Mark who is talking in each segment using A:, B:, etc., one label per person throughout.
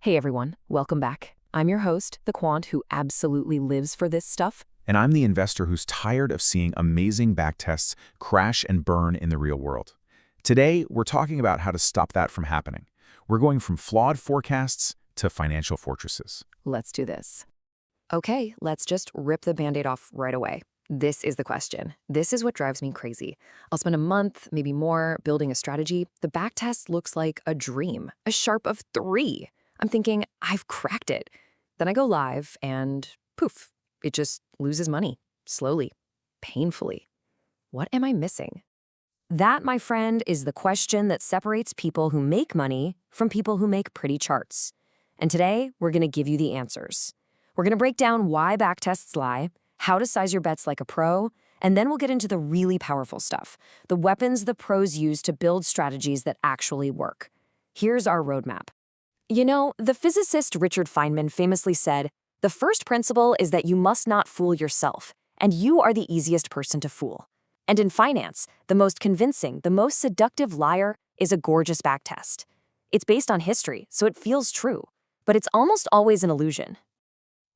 A: Hey everyone, welcome back. I'm your host, the quant who absolutely lives for this stuff.
B: And I'm the investor who's tired of seeing amazing backtests crash and burn in the real world. Today, we're talking about how to stop that from happening. We're going from flawed forecasts to financial fortresses.
A: Let's do this. Okay, let's just rip the Band-Aid off right away. This is the question. This is what drives me crazy. I'll spend a month, maybe more, building a strategy. The backtest looks like a dream, a sharp of 3. I'm thinking, I've cracked it. Then I go live and poof, it just loses money, slowly, painfully. What am I missing? That, my friend, is the question that separates people who make money from people who make pretty charts. And today, we're going to give you the answers. We're going to break down why backtests lie, how to size your bets like a pro, and then we'll get into the really powerful stuff, the weapons the pros use to build strategies that actually work. Here's our roadmap. You know, the physicist Richard Feynman famously said, "The first principle is that you must not fool yourself, and you are the easiest person to fool." And in finance, the most convincing, the most seductive liar is a gorgeous backtest. It's based on history, so it feels true, but it's almost always an illusion.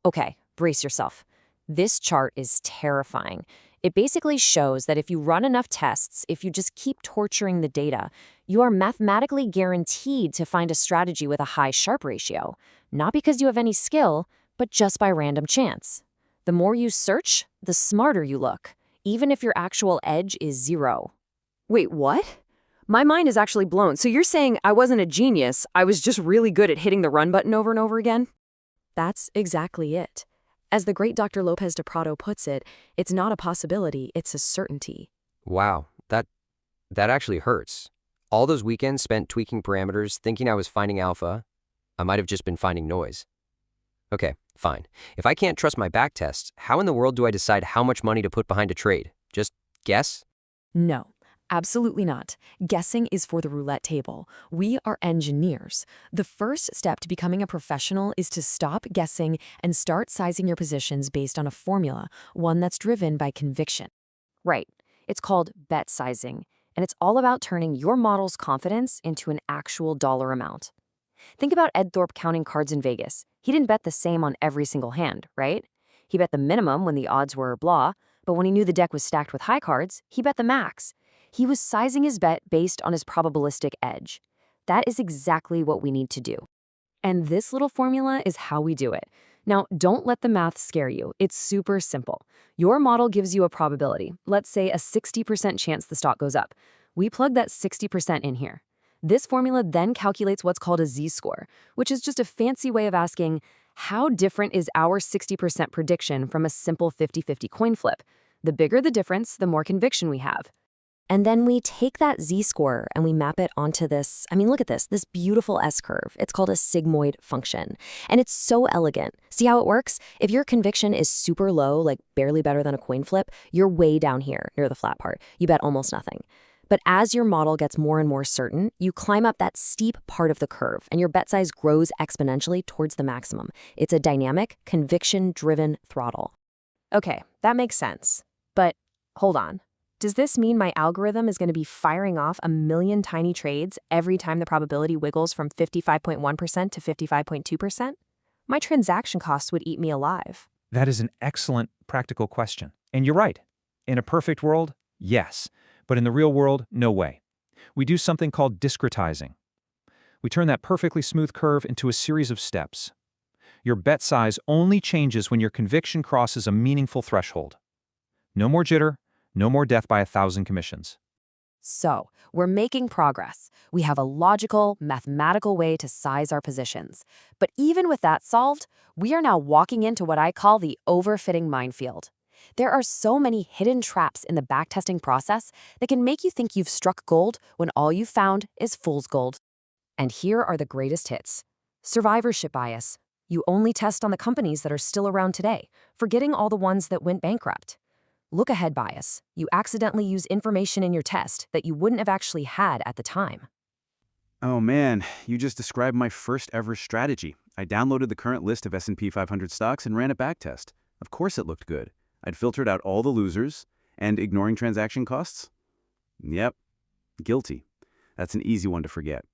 A: Okay, brace yourself. This chart is terrifying. It basically shows that if you run enough tests, if you just keep torturing the data, you are mathematically guaranteed to find a strategy with a high Sharpe ratio, not because you have any skill, but just by random chance. The more you search, the smarter you look, even if your actual edge is 0.
C: Wait, what? My mind is actually blown. So you're saying I wasn't a genius, I was just really good at hitting the run button over and over again?
A: That's exactly it. As the great Dr. López de Prado puts it, it's not a possibility, it's a certainty.
D: Wow, that actually hurts. All those weekends spent tweaking parameters, thinking I was finding alpha, I might have just been finding noise. Okay, fine. If I can't trust my backtests, how in the world do I decide how much money to put behind a trade? Just guess?
A: No, absolutely not. Guessing is for the roulette table. We are engineers. The first step to becoming a professional is to stop guessing and start sizing your positions based on a formula, one that's driven by conviction. Right. It's called bet sizing, and it's all about turning your model's confidence into an actual dollar amount. Think about Ed Thorpe counting cards in Vegas. He didn't bet the same on every single hand, right? He bet the minimum when the odds were blah, but when he knew the deck was stacked with high cards, he bet the max. He was sizing his bet based on his probabilistic edge. That is exactly what we need to do. And this little formula is how we do it. Now, don't let the math scare you. It's super simple. Your model gives you a probability, let's say a 60% chance the stock goes up. We plug that 60% in here. This formula then calculates what's called a z-score, which is just a fancy way of asking, how different is our 60% prediction from a simple 50-50 coin flip? The bigger the difference, the more conviction we have. And then we take that z-score and we map it onto this, look at this beautiful S-curve. It's called a sigmoid function. And it's so elegant. See how it works? If your conviction is super low, like barely better than a coin flip, you're way down here near the flat part. You bet almost nothing. But as your model gets more and more certain, you climb up that steep part of the curve, and your bet size grows exponentially towards the maximum. It's a dynamic, conviction-driven throttle. Okay, that makes sense. But hold on. Does this mean my algorithm is going to be firing off a million tiny trades every time the probability wiggles from 55.1% to 55.2%? My transaction costs would eat me alive.
E: That is an excellent practical question. And you're right. In a perfect world, yes. But in the real world, no way. We do something called discretizing. We turn that perfectly smooth curve into a series of steps. Your bet size only changes when your conviction crosses a meaningful threshold. No more jitter, no more death by 1,000 commissions.
A: So, we're making progress. We have a logical, mathematical way to size our positions. But even with that solved, we are now walking into what I call the overfitting minefield. There are so many hidden traps in the backtesting process that can make you think you've struck gold when all you've found is fool's gold. And here are the greatest hits. Survivorship bias. You only test on the companies that are still around today, forgetting all the ones that went bankrupt. Look-ahead bias. You accidentally use information in your test that you wouldn't have actually had at the time.
F: Oh man, you just described my first ever strategy. I downloaded the current list of S&P 500 stocks and ran a backtest. Of course it looked good. I'd filtered out all the losers, and ignoring transaction costs? Yep, guilty. That's an easy one to forget.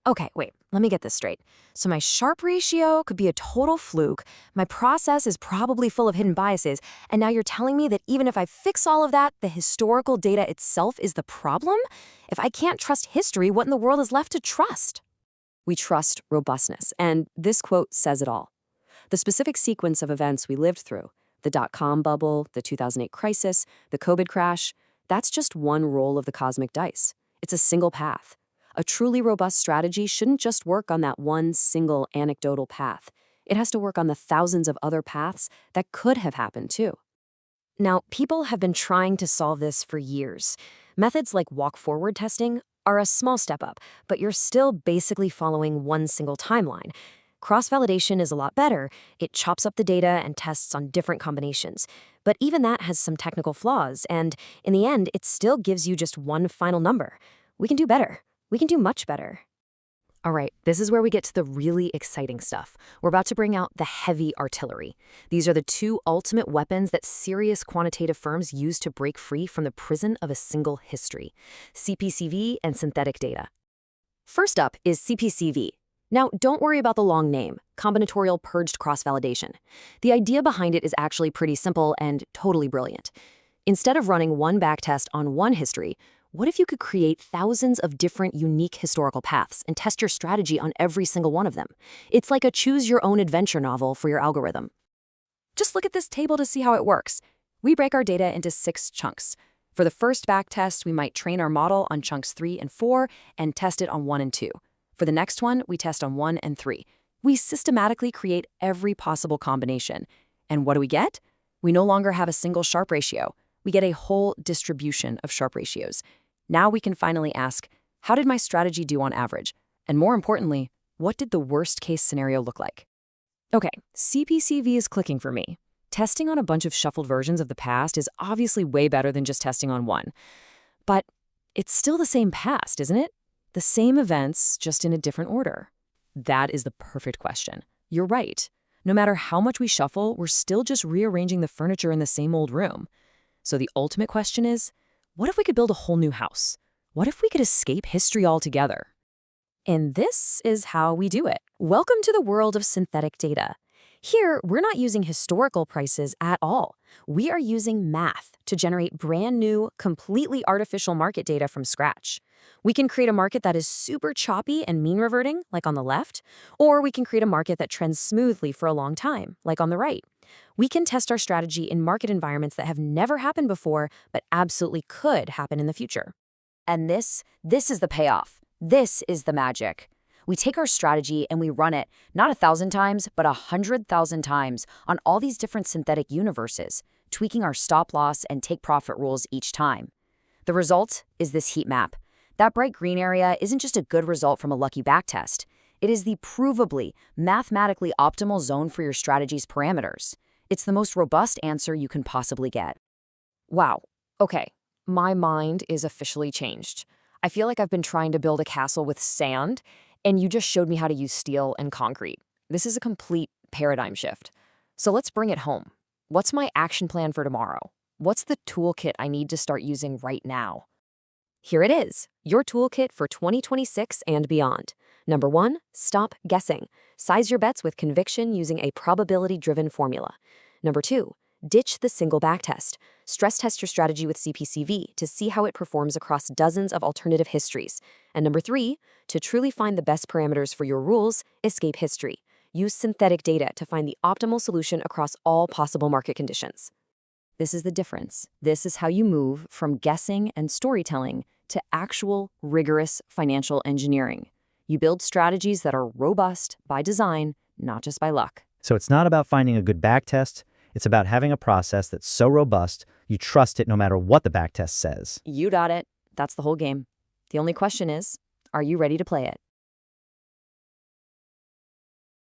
A: Okay, wait,
C: let me get this straight. So my Sharpe ratio could be a total fluke, my process is probably full of hidden biases, and now you're telling me that even if I fix all of that, the historical data itself is the problem? If I can't trust history, what in the world is left to trust? We trust robustness, and this quote says it all. The specific sequence of events we lived through, the dot-com bubble, the 2008 crisis, the COVID crash, that's just one roll of the cosmic dice. It's a single path. A truly robust strategy shouldn't just work on that one single anecdotal path. It has to work on the thousands of other paths that could have happened too. Now, people have been trying to solve this for years. Methods like walk-forward testing are a small step up, but you're still basically following one single timeline. Cross-validation is a lot better. It chops up the data and tests on different combinations. But even that has some technical flaws, and in the end, it still gives you just one final number. We can do better. We can do much better. All right, this is where we get to the really exciting stuff. We're about to bring out the heavy artillery. These are the two ultimate weapons that serious quantitative firms use to break free from the prison of a single history: CPCV and synthetic data. First up is CPCV. Now, don't worry about the long name, Combinatorial Purged Cross-Validation. The idea behind it is actually pretty simple and totally brilliant. Instead of running one backtest on one history, what if you could create thousands of different unique historical paths and test your strategy on every single one of them? It's like a choose-your-own-adventure novel for your algorithm. Just look at this table to see how it works. We break our data into 6 chunks. For the first backtest, we might train our model on chunks 3 and 4 and test it on 1 and 2. For the next one, we test on 1 and 3. We systematically create every possible combination. And what do we get? We no longer have a single Sharpe ratio. We get a whole distribution of Sharpe ratios. Now we can finally ask, how did my strategy do on average? And more importantly, what did the worst-case scenario look like? Okay, CPCV is clicking for me. Testing on a bunch of shuffled versions of the past is obviously way better than just testing on one. But it's still the same past, isn't it? The same events, just in a different order. That is the perfect question. You're right. No matter how much we shuffle, we're still just rearranging the furniture in the same old room. So the ultimate question is, what if we could build a whole new house? What if we could escape history altogether? And this is how we do it. Welcome to the world of synthetic data. Here, we're not using historical prices at all. We are using math to generate brand new, completely artificial market data from scratch. We can create a market that is super choppy and mean reverting, like on the left, or we can create a market that trends smoothly for a long time, like on the right. We can test our strategy in market environments that have never happened before, but absolutely could happen in the future. And this is the payoff. This is the magic. We take our strategy and we run it, not 1,000 times, but 100,000 times on all these different synthetic universes, tweaking our stop loss and take profit rules each time. The result is this heat map. That bright green area isn't just a good result from a lucky backtest. It is the provably, mathematically optimal zone for your strategy's parameters. It's the most robust answer you can possibly get. Wow. Okay. My mind is officially changed. I feel like I've been trying to build a castle with sand, and you just showed me how to use steel and concrete. This is a complete paradigm shift. So let's bring it home. What's my action plan for tomorrow? What's the toolkit I need to start using right now? Here it is, your toolkit for 2026 and beyond. Number 1, stop guessing. Size your bets with conviction using a probability-driven formula. Number 2, ditch the single backtest. Stress test your strategy with CPCV to see how it performs across dozens of alternative histories. And number 3, to truly find the best parameters for your rules, escape history. Use synthetic data to find the optimal solution across all possible market conditions. This is the difference. This is how you move from guessing and storytelling to actual, rigorous financial engineering. You build strategies that are robust by design, not just by luck.
G: So it's not about finding a good backtest. It's about having a process that's so robust, you trust it no matter what the backtest says.
C: You got it. That's the whole game. The only question is, are you ready to play it?